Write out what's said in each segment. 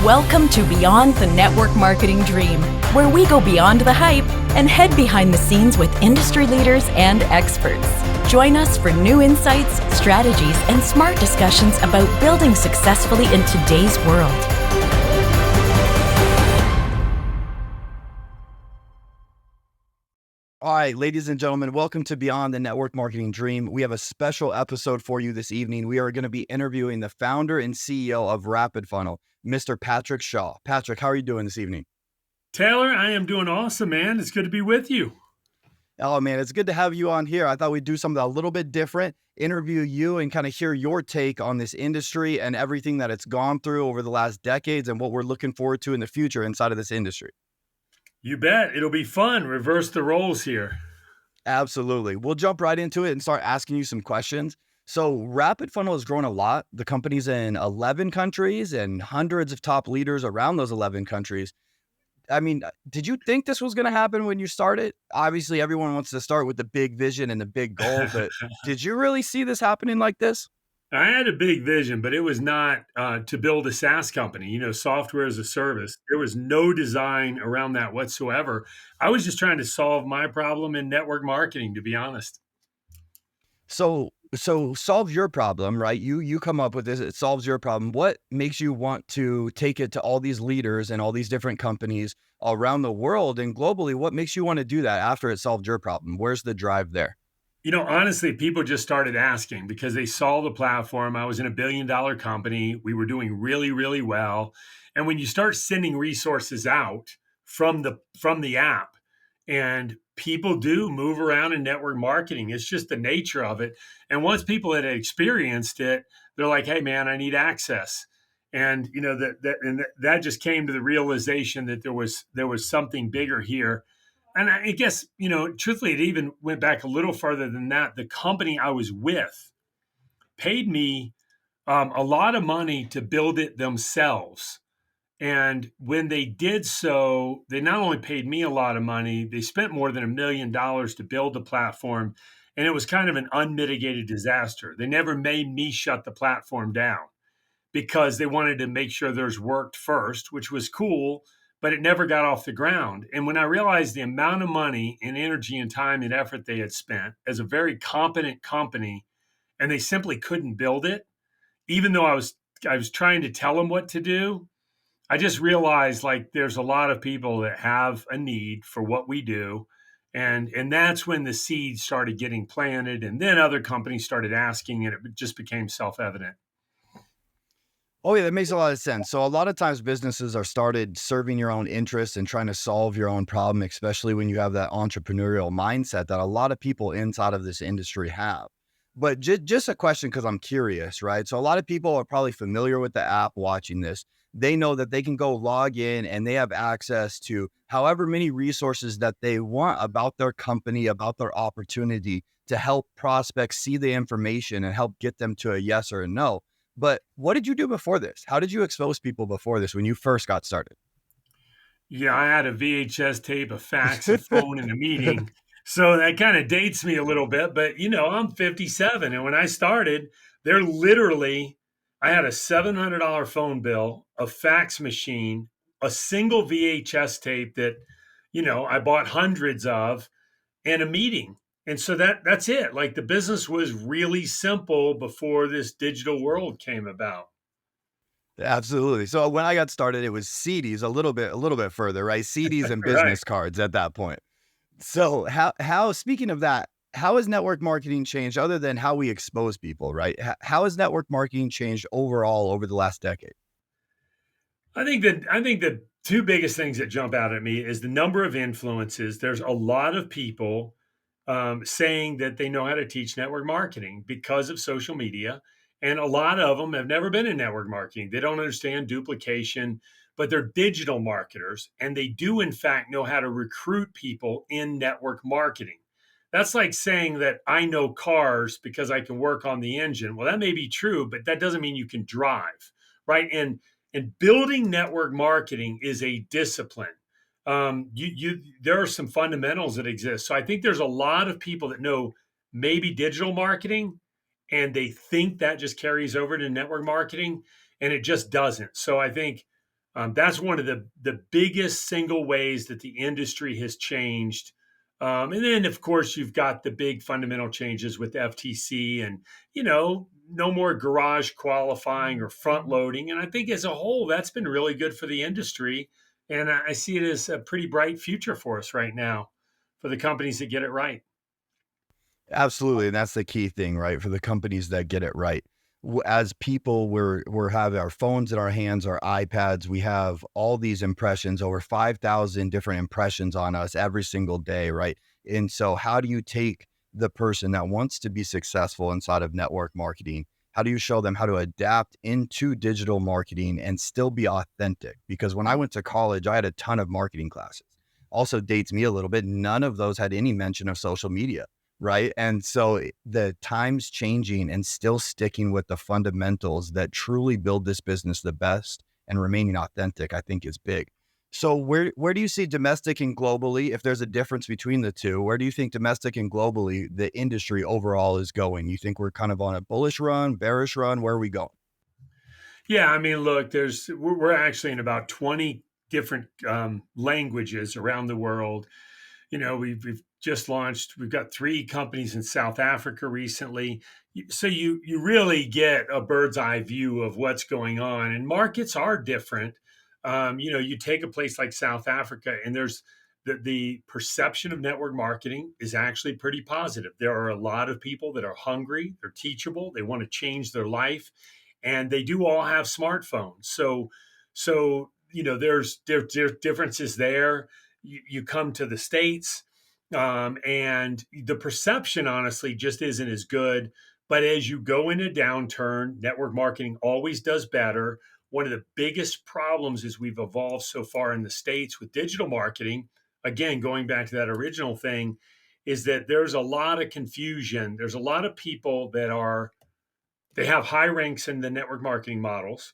Welcome to Beyond the Network Marketing Dream, where we go beyond the hype and head behind the scenes with industry leaders and experts. Join us for new insights, strategies, and smart discussions about building successfully in today's world. All right, ladies and gentlemen, welcome to Beyond the Network Marketing Dream. We have a special episode for you this evening. We are going to be interviewing the founder and CEO of RapidFunnel, Mr. Patrick Shaw. Patrick, how are you doing this evening? Taylor, I am doing awesome, man. It's good to be with you. Oh, man, it's good to have you on here. I thought we'd do something a little bit different, interview you and kind of hear your take on this industry and everything that it's gone through over the last decades and what we're looking forward to in the future inside of this industry. You bet. It'll be fun. Reverse the roles here. Absolutely. We'll jump right into it and start asking you some questions. So RapidFunnel has grown a lot. The company's in 11 countries and hundreds of top leaders around those 11 countries. I mean, did you think this was going to happen when you started? Obviously, everyone wants to start with the big vision and the big goal, but did you really see this happening like this? I had a big vision, but it was not to build a SaaS company, software as a service. There was no design around that whatsoever. I was just trying to solve my problem in network marketing, to be honest. So solve your problem, right? You come up with this, it solves your problem. What makes you want to take it to all these leaders and all these different companies around the world and globally? What makes you want to do that after it solved your problem? Where's the drive there? Honestly, people just started asking because they saw the platform. I was in a billion-dollar company. We were doing really, really well. And when you start sending resources out from the app, and people do move around in network marketing, it's just the nature of it. And once people had experienced it, they're like, "Hey, man, I need access." And that just came to the realization that there was something bigger here. And I guess, truthfully, it even went back a little further than that. The company I was with paid me a lot of money to build it themselves. And when they did so, they not only paid me a lot of money, they spent more than $1 million to build the platform. And it was kind of an unmitigated disaster. They never made me shut the platform down because they wanted to make sure theirs worked first, which was cool, but it never got off the ground. And when I realized the amount of money and energy and time and effort they had spent as a very competent company, and they simply couldn't build it, even though I was trying to tell them what to do, I just realized like there's a lot of people that have a need for what we do. And that's when the seeds started getting planted, and then other companies started asking, and it just became self-evident. Oh yeah, that makes a lot of sense. So a lot of times businesses are started serving your own interests and trying to solve your own problem, especially when you have that entrepreneurial mindset that a lot of people inside of this industry have. But just a question, because I'm curious, right? So a lot of people are probably familiar with the app watching this. They know that they can go log in and they have access to however many resources that they want about their company, about their opportunity to help prospects see the information and help get them to a yes or a no. But what did you do before this? How did you expose people before this when you first got started? Yeah, I had a VHS tape, a fax, a phone, and a meeting. So that kind of dates me a little bit, but I'm 57. And when I started, I had a $700 phone bill, a fax machine, a single VHS tape that, I bought hundreds of, and a meeting. And so that's it. Like the business was really simple before this digital world came about. Absolutely. So when I got started, it was CDs a little bit further, right? CDs and Right. business cards at that point. So how speaking of that, how has network marketing changed other than how we expose people, right? How has network marketing changed overall over the last decade? I think the two biggest things that jump out at me is the number of influences. There's a lot of people saying that they know how to teach network marketing because of social media, and a lot of them have never been in network marketing. They don't understand duplication, but they're digital marketers, and they do in fact know how to recruit people in network marketing. That's like saying that I know cars because I can work on the engine. Well, that may be true, but that doesn't mean you can drive, right? And building network marketing is a discipline. There are some fundamentals that exist. So I think there's a lot of people that know maybe digital marketing, and they think that just carries over to network marketing, and it just doesn't. So I think That's one of the biggest single ways that the industry has changed. And then, of course, you've got the big fundamental changes with FTC and, no more garage qualifying or front loading. And I think as a whole, that's been really good for the industry. And I see it as a pretty bright future for us right now for the companies that get it right. Absolutely, and that's the key thing, right? For the companies that get it right. As people, we're have our phones in our hands, our iPads. We have all these impressions, over 5,000 different impressions on us every single day, right? And so, how do you take the person that wants to be successful inside of network marketing? How do you show them how to adapt into digital marketing and still be authentic? Because when I went to college, I had a ton of marketing classes. Also dates me a little bit. None of those had any mention of social media, right? And so the times changing and still sticking with the fundamentals that truly build this business the best and remaining authentic, I think is big. So where do you see domestic and globally, if there's a difference between the two, where do you think domestic and globally the industry overall is going? You think we're kind of on a bullish run, bearish run? Where are we going? Yeah, I mean, look, we're actually in about 20 different languages around the world. We've just launched. We've got 3 companies in South Africa recently, so you really get a bird's eye view of what's going on. And markets are different. You take a place like South Africa, and there's the perception of network marketing is actually pretty positive. There are a lot of people that are hungry, they're teachable, they want to change their life, and they do all have smartphones. So there's differences there. You come to the States, and the perception honestly just isn't as good. But as you go in a downturn, network marketing always does better. One of the biggest problems is we've evolved so far in the States with digital marketing. Again, going back to that original thing, is that there's a lot of confusion. There's a lot of people they have high ranks in the network marketing models.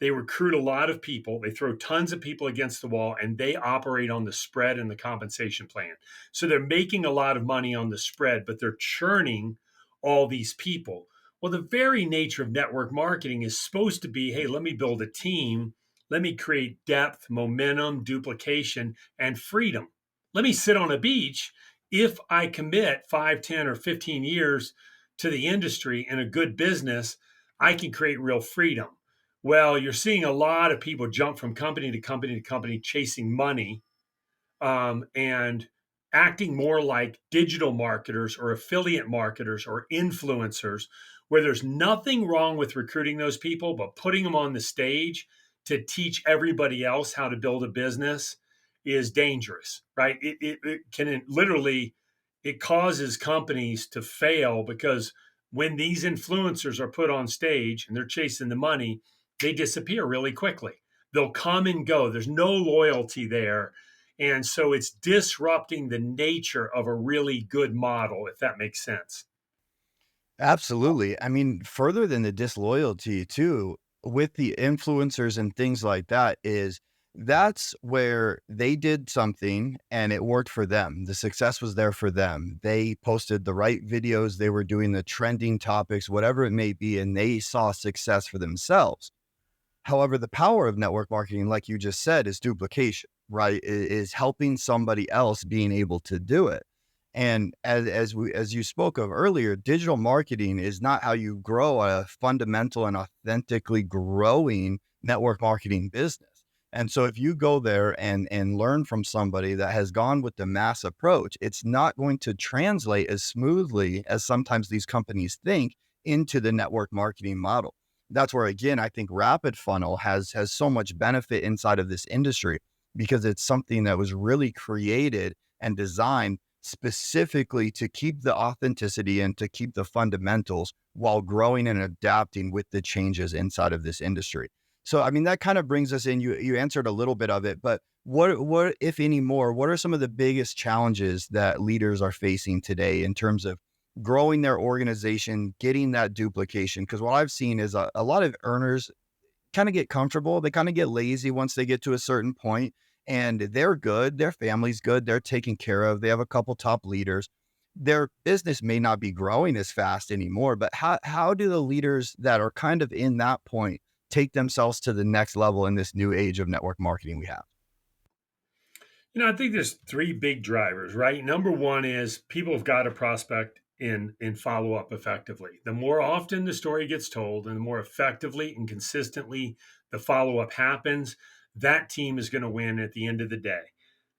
They recruit a lot of people. They throw tons of people against the wall, and they operate on the spread and the compensation plan. So they're making a lot of money on the spread, but they're churning all these people. Well, the very nature of network marketing is supposed to be, hey, let me build a team. Let me create depth, momentum, duplication, and freedom. Let me sit on a beach. If I commit 5, 10, or 15 years to the industry in a good business, I can create real freedom. Well, you're seeing a lot of people jump from company to company to company chasing money, and acting more like digital marketers or affiliate marketers or influencers, where there's nothing wrong with recruiting those people, but putting them on the stage to teach everybody else how to build a business is dangerous, right? It can literally, it causes companies to fail, because when these influencers are put on stage and they're chasing the money, they disappear really quickly. They'll come and go. There's no loyalty there. And so it's disrupting the nature of a really good model, if that makes sense. Absolutely. I mean, further than the disloyalty too, with the influencers and things like that, is that's where they did something and it worked for them. The success was there for them. They posted the right videos, they were doing the trending topics, whatever it may be, and they saw success for themselves. However, the power of network marketing, like you just said, is duplication, right? Is helping somebody else being able to do it. And as you spoke of earlier, digital marketing is not how you grow a fundamental and authentically growing network marketing business. And so if you go there and learn from somebody that has gone with the mass approach, it's not going to translate as smoothly as sometimes these companies think into the network marketing model. That's where, again, I think RapidFunnel has so much benefit inside of this industry, because it's something that was really created and designed specifically to keep the authenticity and to keep the fundamentals while growing and adapting with the changes inside of this industry. So, I mean, that kind of brings us in. You answered a little bit of it, but what, if any more, what are some of the biggest challenges that leaders are facing today in terms of growing their organization, getting that duplication? Because what I've seen is a lot of earners kind of get comfortable. They kind of get lazy once they get to a certain point, and they're good. Their family's good. They're taken care of. They have a couple top leaders. Their business may not be growing as fast anymore, but how do the leaders that are kind of in that point take themselves to the next level in this new age of network marketing we have? I think there's three big drivers, right? Number one is people have got to prospect and follow up effectively. The more often the story gets told and the more effectively and consistently the follow up happens, that team is going to win at the end of the day.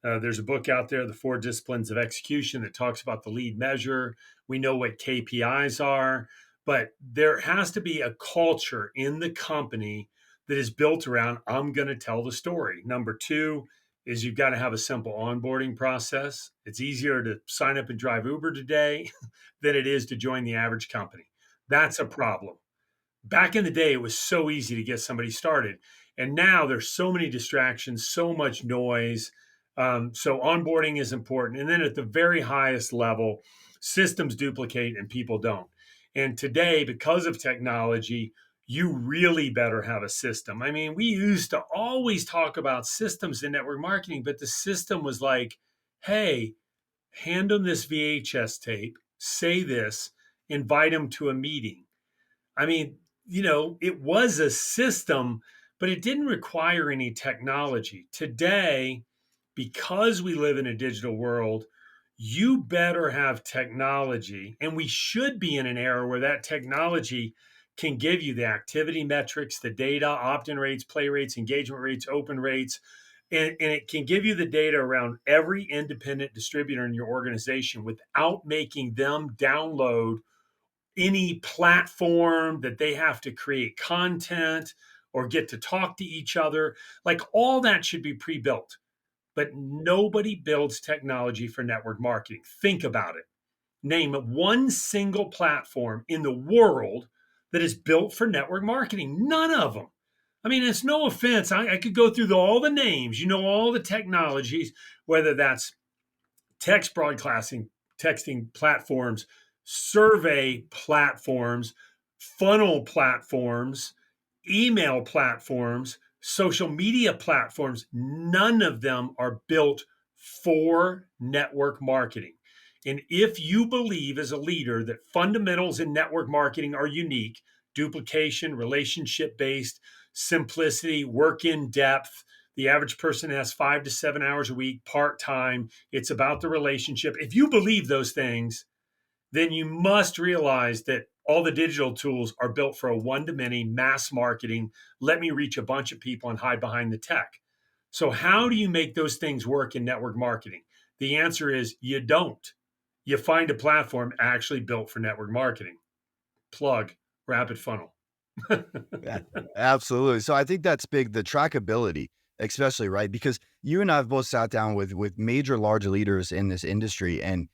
There's a book out there, The Four Disciplines of Execution, that talks about the lead measure. We know what KPIs are, but there has to be a culture in the company that is built around, I'm going to tell the story. Number two is you've got to have a simple onboarding process. It's easier to sign up and drive Uber today than it is to join the average company. That's a problem. Back in the day, it was so easy to get somebody started. And now there's so many distractions, so much noise. So onboarding is important. And then at the very highest level, systems duplicate and people don't. And today, because of technology, you really better have a system. I mean, we used to always talk about systems in network marketing, but the system was like, hey, hand them this VHS tape, say this, invite them to a meeting. I mean, it was a system, but it didn't require any technology. Today, because we live in a digital world, you better have technology. And we should be in an era where that technology can give you the activity metrics, the data, opt-in rates, play rates, engagement rates, open rates, and it can give you the data around every independent distributor in your organization without making them download any platform that they have to create content or get to talk to each other. Like all that should be pre-built, but nobody builds technology for network marketing. Think about it. Name one single platform in the world that is built for network marketing. None of them. I mean, it's no offense. I could go through all the names, all the technologies, whether that's text broadcasting, texting platforms, survey platforms, funnel platforms, email platforms, social media platforms. None of them are built for network marketing. And if you believe as a leader that fundamentals in network marketing are unique, duplication, relationship based, simplicity, work in depth, the average person has 5 to 7 hours a week, part time. It's about the relationship. If you believe those things, then you must realize that all the digital tools are built for a one-to-many mass marketing. Let me reach a bunch of people and hide behind the tech. So how do you make those things work in network marketing? The answer is you don't. You find a platform actually built for network marketing. Plug RapidFunnel. Yeah, absolutely. So I think that's big, the trackability, especially, right? Because you and I have both sat down with major large leaders in this industry, and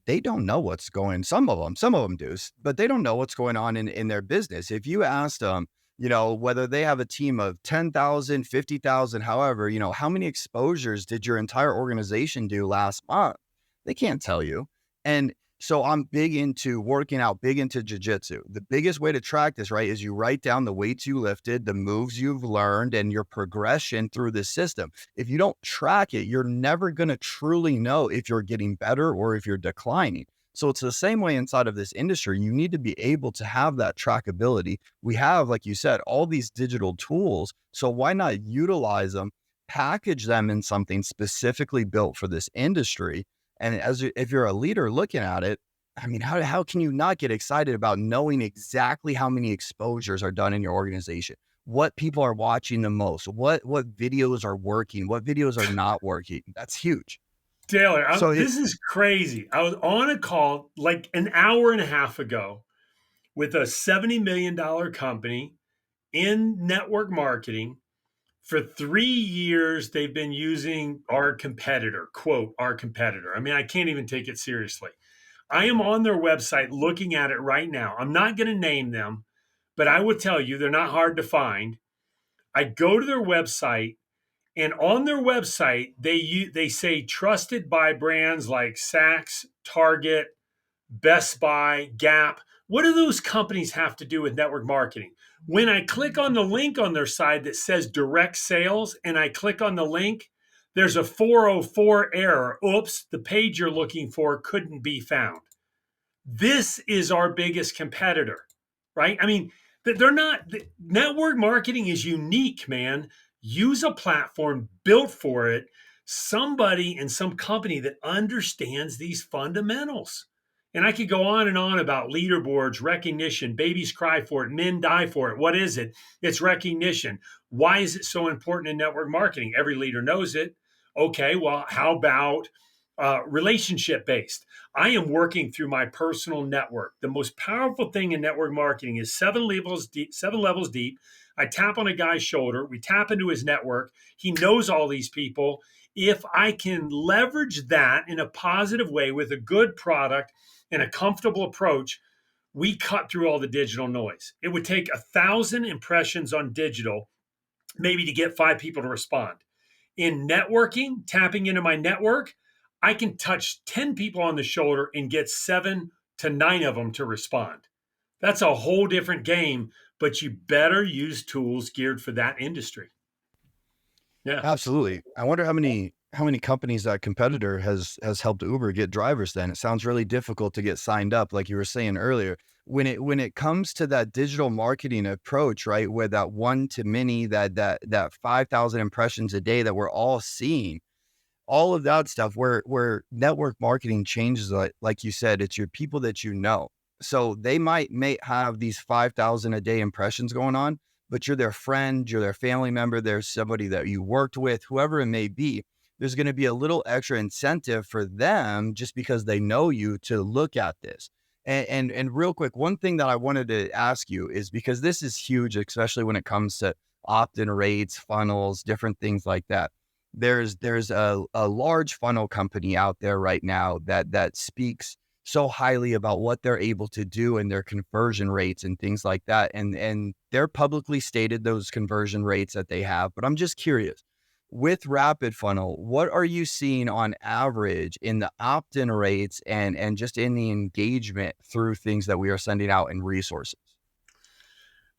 they don't know what's going, some of them do, but they don't know what's going on in their business. If you asked them, whether they have a team of 10,000, 50,000, however, how many exposures did your entire organization do last month? They can't tell you. And so I'm big into working out, big into jujitsu. The biggest way to track this, right, is you write down the weights you lifted, the moves you've learned, and your progression through the system. If you don't track it, you're never going to truly know if you're getting better or if you're declining. So it's the same way inside of this industry. You need to be able to have that trackability. We have, like you said, all these digital tools. So why not utilize them, package them in something specifically built for this industry? And if you're a leader looking at it, I mean, how can you not get excited about knowing exactly how many exposures are done in your organization? What people are watching the most? What videos are working? What videos are not working? That's huge. Taylor, So this is crazy. I was on a call like an hour and a half ago with a $70 million company in network marketing. For 3 years, they've been using our competitor, quote, our competitor. I mean, I can't even take it seriously. I am on their website looking at it right now. I'm not going to name them, but I will tell you they're not hard to find. I go to their website, and on their website, they say trusted by brands like Saks, Target, Best Buy, Gap. What do those companies have to do with network marketing? When I click on the link on their side that says direct sales and I click on the link, there's a 404 error. Oops, the page you're looking for couldn't be found. This is our biggest competitor, right? I mean, They're not. Network marketing is unique, man. Use a platform built for it. Somebody in some company that understands these fundamentals. And I could go on and on about leaderboards, recognition, babies cry for it, men die for it. What is it? It's recognition. Why is it so important in network marketing? Every leader knows it. Okay, well, how about relationship based? I am working through my personal network. The most powerful thing in network marketing is 7 levels deep, 7 levels deep. I tap on a guy's shoulder. We tap into his network. He knows all these people. If I can leverage that in a positive way with a good product and a comfortable approach, we cut through all the digital noise. It would take 1,000 impressions on digital maybe to get 5 people to respond. In networking, tapping into my network, I can touch 10 people on the shoulder and get 7 to 9 of them to respond. That's a whole different game, but you better use tools geared for that industry. Yeah. Absolutely. I wonder how many companies that competitor has helped Uber get drivers then. It sounds really difficult to get signed up, like you were saying earlier. When it comes to that digital marketing approach, right, where that one to many, that 5,000 impressions a day that we're all seeing, all of that stuff where network marketing changes, like you said, it's your people that you know. So they may have these 5,000 a day impressions going on, but you're their friend, you're their family member, there's somebody that you worked with, whoever it may be. There's going to be a little extra incentive for them just because they know you to look at this. And real quick, one thing that I wanted to ask you is, because this is huge, especially when it comes to opt-in rates, funnels, different things like that. There's a large funnel company out there right now that speaks so highly about what they're able to do and their conversion rates and things like that. And they're publicly stated those conversion rates that they have. But I'm just curious, with RapidFunnel, what are you seeing on average in the opt-in rates and just in the engagement through things that we are sending out in resources?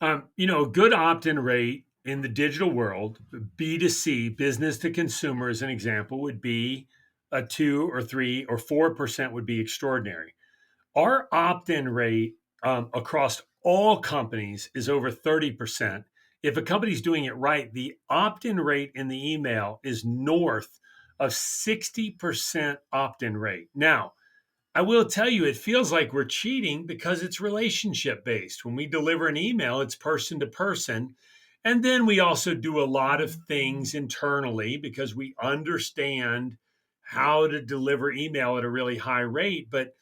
A good opt in rate in the digital world, B2C, business to consumer, as an example, would be a 2 or 3 or 4% would be extraordinary. Our opt in rate across all companies is over 30%. If a company's doing it right, the opt in rate in the email is north of 60% opt in rate. Now, I will tell you, it feels like we're cheating because it's relationship based. When we deliver an email, it's person to person. And then we also do a lot of things internally because we understand how to deliver email at a really high rate. But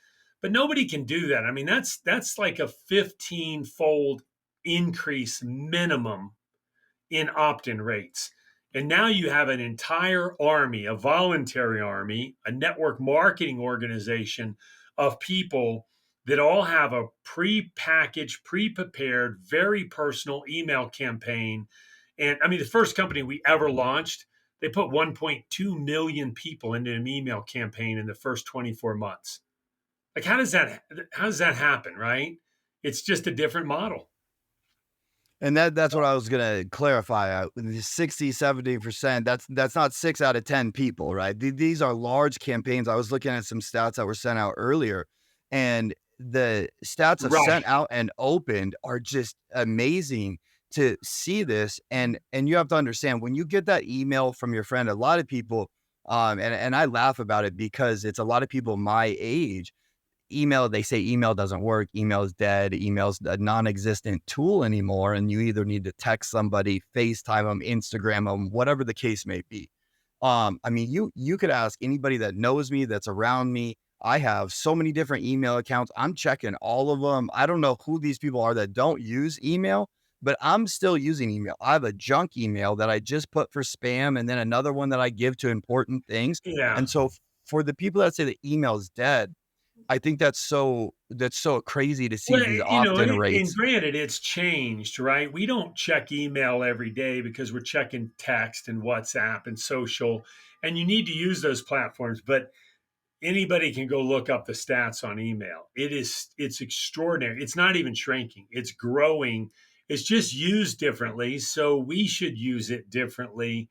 nobody can do that. I mean, that's like a 15-fold increase minimum in opt-in rates. And now you have an entire army, a voluntary army, a network marketing organization of people that all have a pre-packaged, pre-prepared, very personal email campaign. And I mean, the first company we ever launched, they put 1.2 million people into an email campaign in the first 24 months. Like, how does that happen, right? It's just a different model. And that's what I was going to clarify. 60, 70%, that's not 6 out of 10 people, right? These are large campaigns. I was looking at some stats that were sent out earlier, and the stats of Right. sent out and opened are just amazing to see this. And you have to understand, when you get that email from your friend, a lot of people, and I laugh about it because it's a lot of people my age. Email, they say email doesn't work, email is dead, email's a non-existent tool anymore, and you either need to text somebody, FaceTime them, Instagram them, whatever the case may be. I mean, you could ask anybody that knows me, that's around me. I have so many different email accounts. I'm checking all of them. I don't know who these people are that don't use email, but I'm still using email. I have a junk email that I just put for spam, and then another one that I give to important things. Yeah. And so for the people that say the email is dead, I think that's so crazy to see Well, these opt-in and rates. granted, it's changed, right? We don't check email every day because we're checking text and WhatsApp and social, and you need to use those platforms. But anybody can go look up the stats on email. It's extraordinary. It's not even shrinking. It's growing. It's just used differently. So we should use it differently.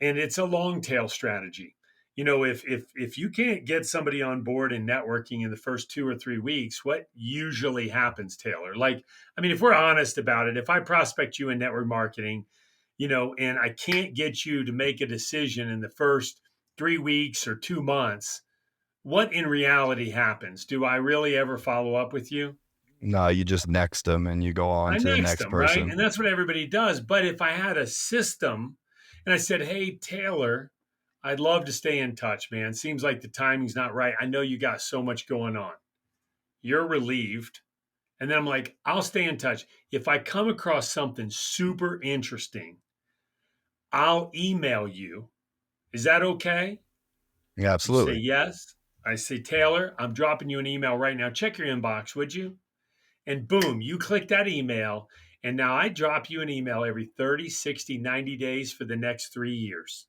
And it's a long tail strategy. if you can't get somebody on board in networking in the first 2 or 3 weeks, what usually happens, Taylor? Like, I mean, if we're honest about it, if I prospect you in network marketing, and I can't get you to make a decision in the first 3 weeks or 2 months, what in reality happens? Do I really ever follow up with you? No, you just next them and you go on I to the next next them, right? person. And that's what everybody does. But if I had a system and I said, hey, Taylor, I'd love to stay in touch, man. Seems like the timing's not right. I know you got so much going on. You're relieved. And then I'm like, I'll stay in touch. If I come across something super interesting, I'll email you. Is that okay? Yeah, You say absolutely. yes. I say, Taylor, I'm dropping you an email right now. Check your inbox, would you? And boom, you click that email. And now I drop you an email every 30, 60, 90 days for the next 3 years.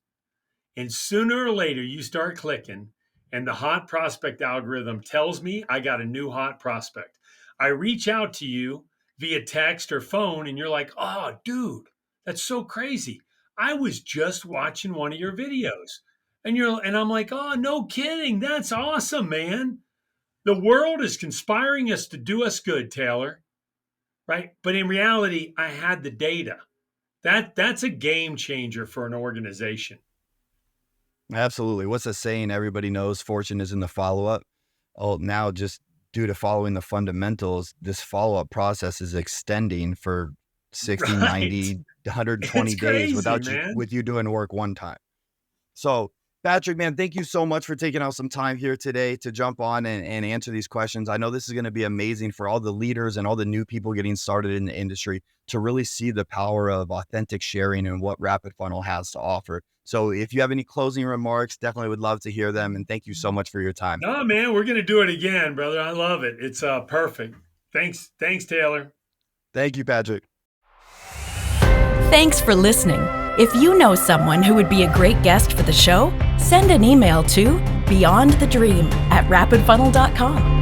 And sooner or later, you start clicking, and the hot prospect algorithm tells me I got a new hot prospect. I reach out to you via text or phone, and you're like, oh, dude, that's so crazy. I was just watching one of your videos. And I'm like, oh, no kidding. That's awesome, man. The world is conspiring us to do us good, Taylor. Right? But in reality, I had the data. That's a game changer for an organization. Absolutely. What's the saying? Everybody knows fortune is in the follow-up. Oh, now just due to following the fundamentals, this follow-up process is extending for 60, Right. 90, 120 It's days crazy, without you man. with you doing work one time. So, Patrick, man, thank you so much for taking out some time here today to jump on and answer these questions. I know this is going to be amazing for all the leaders and all the new people getting started in the industry to really see the power of authentic sharing and what RapidFunnel has to offer. So if you have any closing remarks, definitely would love to hear them. And thank you so much for your time. No, man, we're gonna do it again, brother. I love it. It's perfect. Thanks, Taylor. Thank you, Patrick. Thanks for listening. If you know someone who would be a great guest for the show, send an email to beyondthedream@rapidfunnel.com.